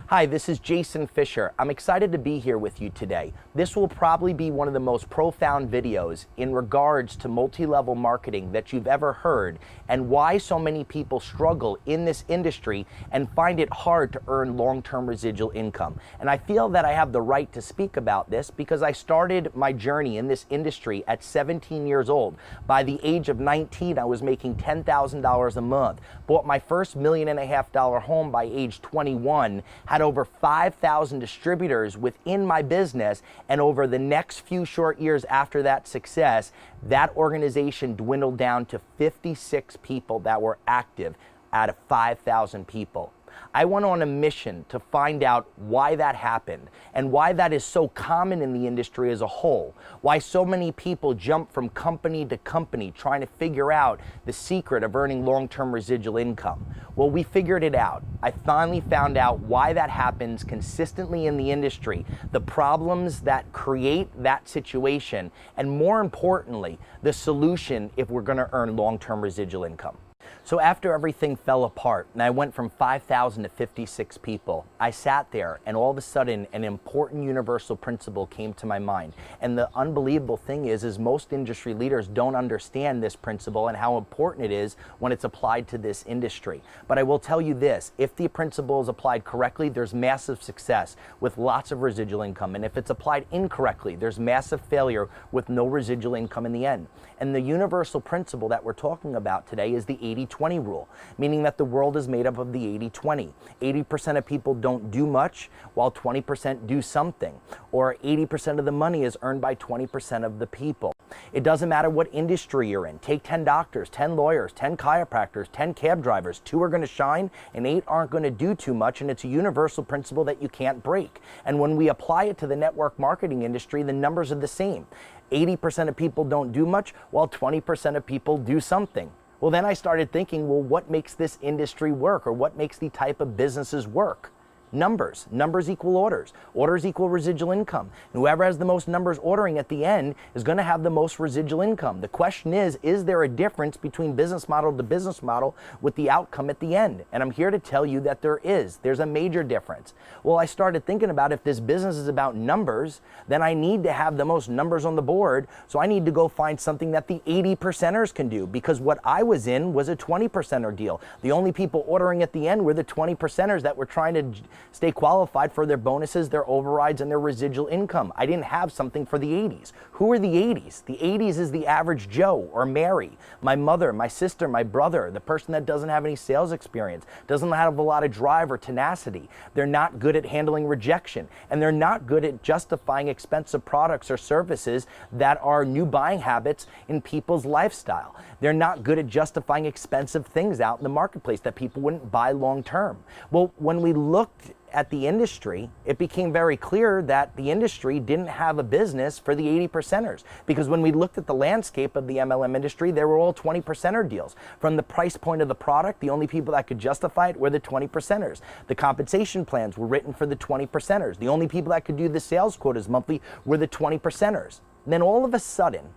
Hi, this is Jason Fisher. I'm excited to be here with you today. This will probably be one of the most profound videos in regards to multi-level marketing that you've ever heard, and why so many people struggle in this industry and find it hard to earn long-term residual income. And I feel that I have the right to speak about this because I started my journey in this industry at 17 years old. By the age of 19, I was making $10,000 a month, bought my first $1.5 million home by age 21, had over 5,000 distributors within my business, and over the next few short years after that success, that organization dwindled down to 56 people that were active out of 5,000 people. I went on a mission to find out why that happened and why that is so common in the industry as a whole. Why so many people jump from company to company trying to figure out the secret of earning long-term residual income. Well, we figured it out. I finally found out why that happens consistently in the industry, the problems that create that situation, and more importantly, the solution if we're going to earn long-term residual income. So after everything fell apart and I went from 5,000 to 56 people, I sat there and all of a sudden an important universal principle came to my mind. And the unbelievable thing is most industry leaders don't understand this principle and how important it is when it's applied to this industry. But I will tell you this, if the principle is applied correctly, there's massive success with lots of residual income. And if it's applied incorrectly, there's massive failure with no residual income in the end. And the universal principle that we're talking about today is the 80-20 rule, meaning that the world is made up of the 80-20. 80% of people don't do much while 20% do something, or 80% of the money is earned by 20% of the people. It doesn't matter what industry you're in. Take 10 doctors, 10 lawyers, 10 chiropractors, 10 cab drivers. 2 are going to shine and 8 aren't going to do too much, and it's a universal principle that you can't break. And when we apply it to the network marketing industry, the numbers are the same. 80% of people don't do much while 20% of people do something. Well, then I started thinking, well, what makes this industry work, or what makes the type of businesses work? Numbers. Numbers equal orders. Orders equal residual income. And whoever has the most numbers ordering at the end is going to have the most residual income. The question is there a difference between business model to business model with the outcome at the end? And I'm here to tell you that there is. There's a major difference. Well, I started thinking about, if this business is about numbers, then I need to have the most numbers on the board. So I need to go find something that the 80%ers can do, because what I was in was a 20%er deal. The only people ordering at the end were the 20%ers that were trying to stay qualified for their bonuses, their overrides, and their residual income. I didn't have something for the 80s. Who are the 80s? The 80s is the average Joe or Mary, my mother, my sister, my brother, the person that doesn't have any sales experience, doesn't have a lot of drive or tenacity. They're not good at handling rejection, and they're not good at justifying expensive products or services that are new buying habits in people's lifestyle. They're not good at justifying expensive things out in the marketplace that people wouldn't buy long term. Well, when we looked at the industry, it became very clear that the industry didn't have a business for the 80%ers. Because when we looked at the landscape of the MLM industry, they were all 20%er deals. From the price point of the product, the only people that could justify it were the 20%ers. The compensation plans were written for the 20%ers. The only people that could do the sales quotas monthly were the 20%ers. Then all of a sudden,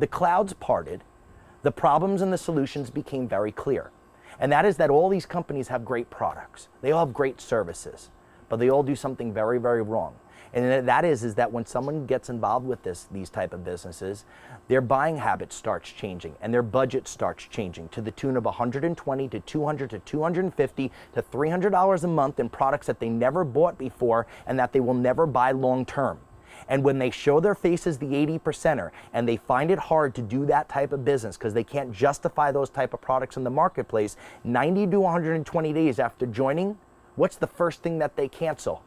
the clouds parted, the problems and the solutions became very clear. And that is that all these companies have great products. They all have great services, but they all do something very, very wrong. And that is that when someone gets involved with these type of businesses, their buying habit starts changing and their budget starts changing to the tune of $120 to $200 to $250 to $300 a month in products that they never bought before and that they will never buy long term. And when they show their face as the 80%er and they find it hard to do that type of business because they can't justify those type of products in the marketplace, 90 to 120 days after joining, what's the first thing that they cancel?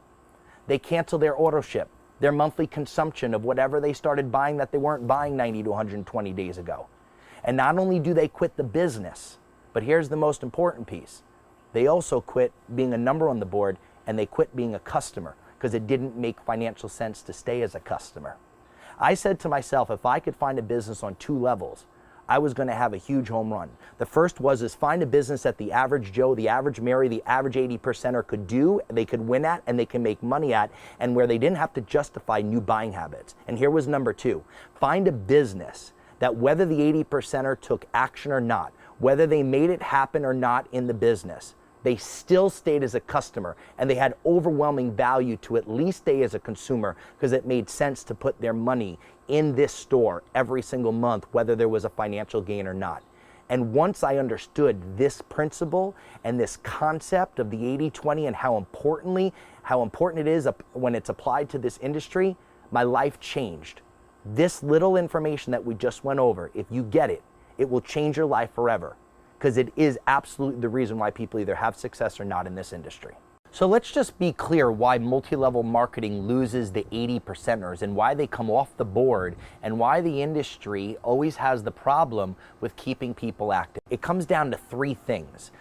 They cancel their auto ship, their monthly consumption of whatever they started buying that they weren't buying 90 to 120 days ago. And not only do they quit the business, but here's the most important piece. They also quit being a number on the board, and they quit being a customer because it didn't make financial sense to stay as a customer. I said to myself, if I could find a business on 2 levels, I was going to have a huge home run. The first was find a business that the average Joe, the average Mary, the average 80%er could do, they could win at, and they can make money at, and where they didn't have to justify new buying habits. And here was number 2. Find a business that whether the 80%er took action or not, whether they made it happen or not in the business, they still stayed as a customer, and they had overwhelming value to at least stay as a consumer because it made sense to put their money in this store every single month, whether there was a financial gain or not. And once I understood this principle and this concept of the 80-20 and how important it is when it's applied to this industry, my life changed. This little information that we just went over, if you get it, it will change your life forever, because it is absolutely the reason why people either have success or not in this industry. So let's just be clear why multi-level marketing loses the 80%ers and why they come off the board and why the industry always has the problem with keeping people active. It comes down to three things.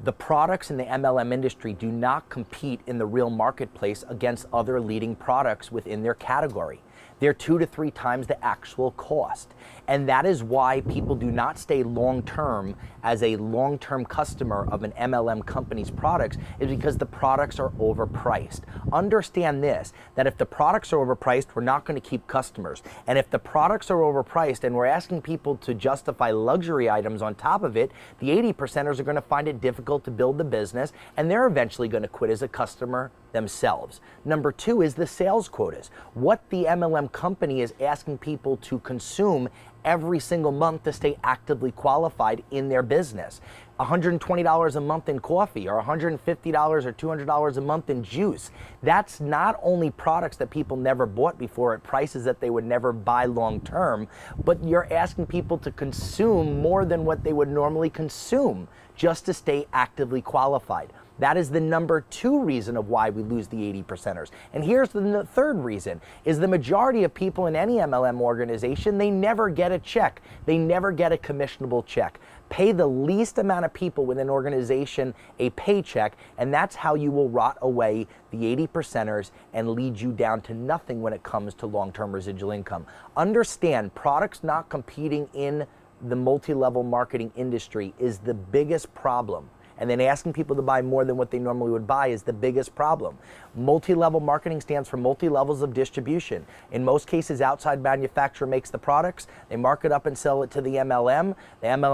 The products in the MLM industry do not compete in the real marketplace against other leading products within their category. They're 2 to 3 times the actual cost. And that is why people do not stay long-term as a long-term customer of an MLM company's products, is because the products are overpriced. Understand this, that if the products are overpriced, we're not going to keep customers. And if the products are overpriced and we're asking people to justify luxury items on top of it, the 80%ers are going to find it difficult to build the business, and they're eventually going to quit as a customer themselves. Number 2 is the sales quotas. What the MLM company is asking people to consume every single month to stay actively qualified in their business. $120 a month in coffee, or $150 or $200 a month in juice. That's not only products that people never bought before at prices that they would never buy long term, but you're asking people to consume more than what they would normally consume just to stay actively qualified. That is the number 2 reason of why we lose the 80%ers. And here's the third reason, is the majority of people in any MLM organization, they never get a check. They never get a commissionable check. Pay the least amount of people within an organization a paycheck, and that's how you will rot away the 80%ers and lead you down to nothing when it comes to long-term residual income. Understand, products not competing in the multi-level marketing industry is the biggest problem. And then asking people to buy more than what they normally would buy is the biggest problem. Multi-level marketing stands for multi-levels of distribution. In most cases, outside manufacturer makes the products, they mark it up and sell it to the MLM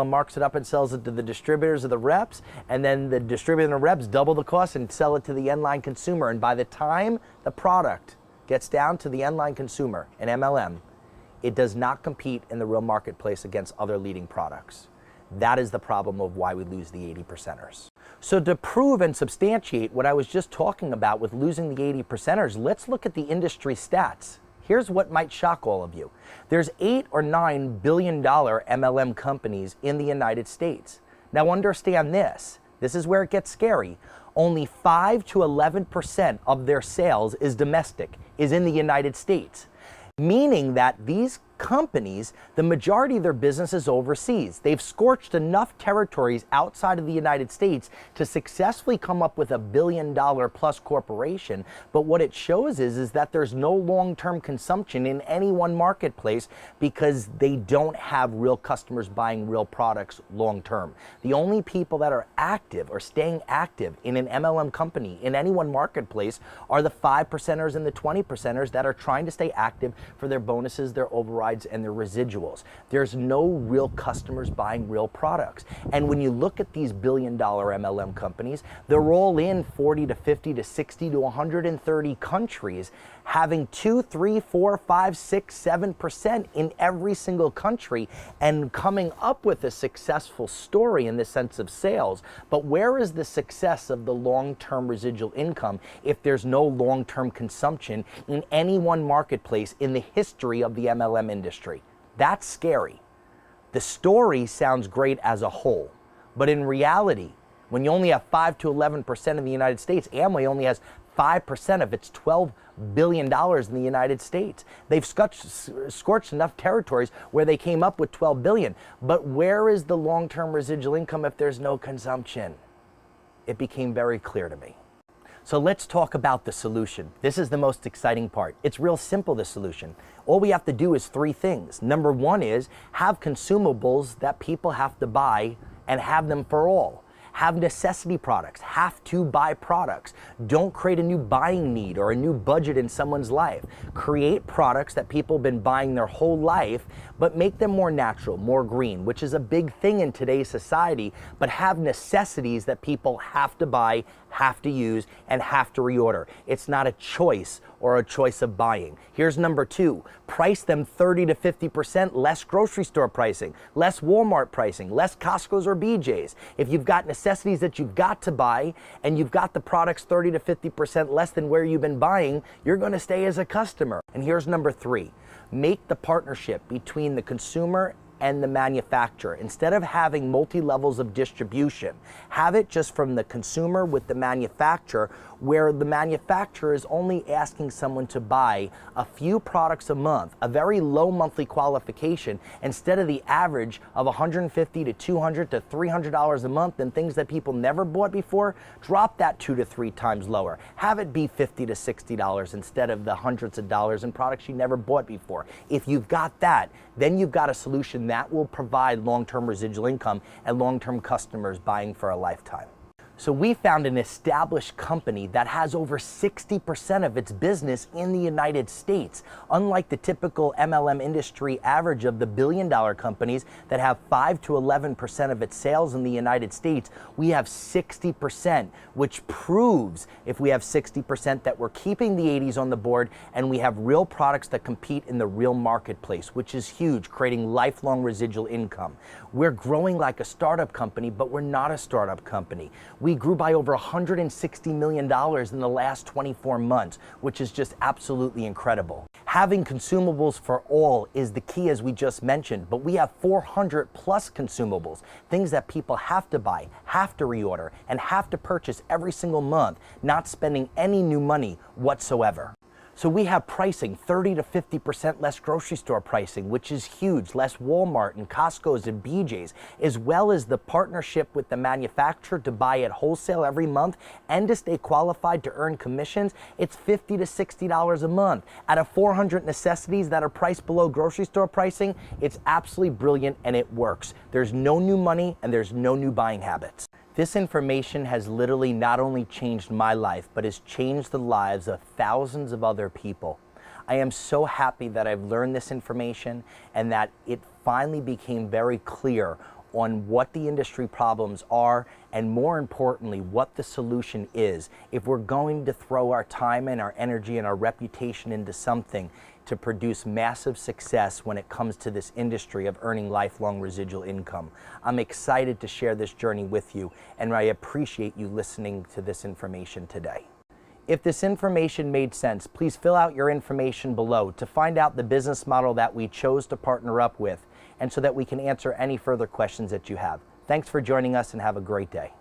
marks it up and sells it to the distributors or the reps, and then the distributor and the reps double the cost and sell it to the end-line consumer. And by the time the product gets down to the end-line consumer, an MLM, it does not compete in the real marketplace against other leading products. That is the problem of why we lose the 80%ers. So to prove and substantiate what I was just talking about with losing the 80%ers, let's look at the industry stats. Here's what might shock all of you. There's 8 or 9 billion-dollar MLM companies in the United States. Now understand this. This is where it gets scary. Only 5 to 11% of their sales is domestic, is in the United States. Meaning that these companies, the majority of their business is overseas. They've scorched enough territories outside of the United States to successfully come up with $1 billion plus corporation. But what it shows is that there's no long-term consumption in any one marketplace because they don't have real customers buying real products long-term. The only people that are active or staying active in an MLM company in any one marketplace are the 5%ers and the 20%ers that are trying to stay active for their bonuses, their overrides, and their residuals. There's no real customers buying real products. And when you look at these billion-dollar MLM companies, they're all in 40 to 50 to 60 to 130 countries, having 2, 3, 4, 5, 6, 7% in every single country and coming up with a successful story in the sense of sales. But where is the success of the long-term residual income if there's no long-term consumption in any one marketplace in the history of the MLM industry? That's scary. The story sounds great as a whole, but in reality, when you only have 5 to 11% in the United States, Amway only has 5% of its $12 billion in the United States. They've scorched enough territories where they came up with $12 billion. But where is the long-term residual income if there's no consumption? It became very clear to me. So let's talk about the solution. This is the most exciting part. It's real simple, the solution. All we have to do is 3 things. Number 1 is have consumables that people have to buy and have them for all. Have necessity products, have to buy products. Don't create a new buying need or a new budget in someone's life. Create products that people have been buying their whole life, but make them more natural, more green, which is a big thing in today's society, but have necessities that people have to buy, have to use, and have to reorder. It's not a choice or a choice of buying. Here's number 2, price them 30 to 50% less grocery store pricing, less Walmart pricing, less Costco's or BJ's. If you've got necessities that you've got to buy and you've got the products 30 to 50% less than where you've been buying, you're gonna stay as a customer. And here's number 3, make the partnership between the consumer and the manufacturer. Instead of having multi-levels of distribution, have it just from the consumer with the manufacturer, where the manufacturer is only asking someone to buy a few products a month, a very low monthly qualification, instead of the average of $150 to $200 to $300 a month and things that people never bought before. Drop that 2 to 3 times lower. Have it be $50 to $60 instead of the hundreds of dollars in products you never bought before. If you've got that, then you've got a solution that will provide long-term residual income and long-term customers buying for a lifetime. So we found an established company that has over 60% of its business in the United States. Unlike the typical MLM industry average of the billion-dollar companies that have 5 to 11% of its sales in the United States, we have 60%, which proves, if we have 60%, that we're keeping the 80s on the board and we have real products that compete in the real marketplace, which is huge, creating lifelong residual income. We're growing like a startup company, but we're not a startup company. We grew by over $160 million in the last 24 months, which is just absolutely incredible. Having consumables for all is the key, as we just mentioned, but we have 400 plus consumables, things that people have to buy, have to reorder, and have to purchase every single month, not spending any new money whatsoever. So we have pricing 30 to 50% less grocery store pricing, which is huge, less Walmart and Costco's and BJ's, as well as the partnership with the manufacturer to buy at wholesale every month and to stay qualified to earn commissions. It's $50 to $60 a month. Out of 400 necessities that are priced below grocery store pricing, it's absolutely brilliant and it works. There's no new money and there's no new buying habits. This information has literally not only changed my life, but has changed the lives of thousands of other people. I am so happy that I've learned this information and that it finally became very clear on what the industry problems are and, more importantly, what the solution is. If we're going to throw our time and our energy and our reputation into something to produce massive success when it comes to this industry of earning lifelong residual income. I'm excited to share this journey with you, and I appreciate you listening to this information today. If this information made sense, please fill out your information below to find out the business model that we chose to partner up with, and so that we can answer any further questions that you have. Thanks for joining us and have a great day.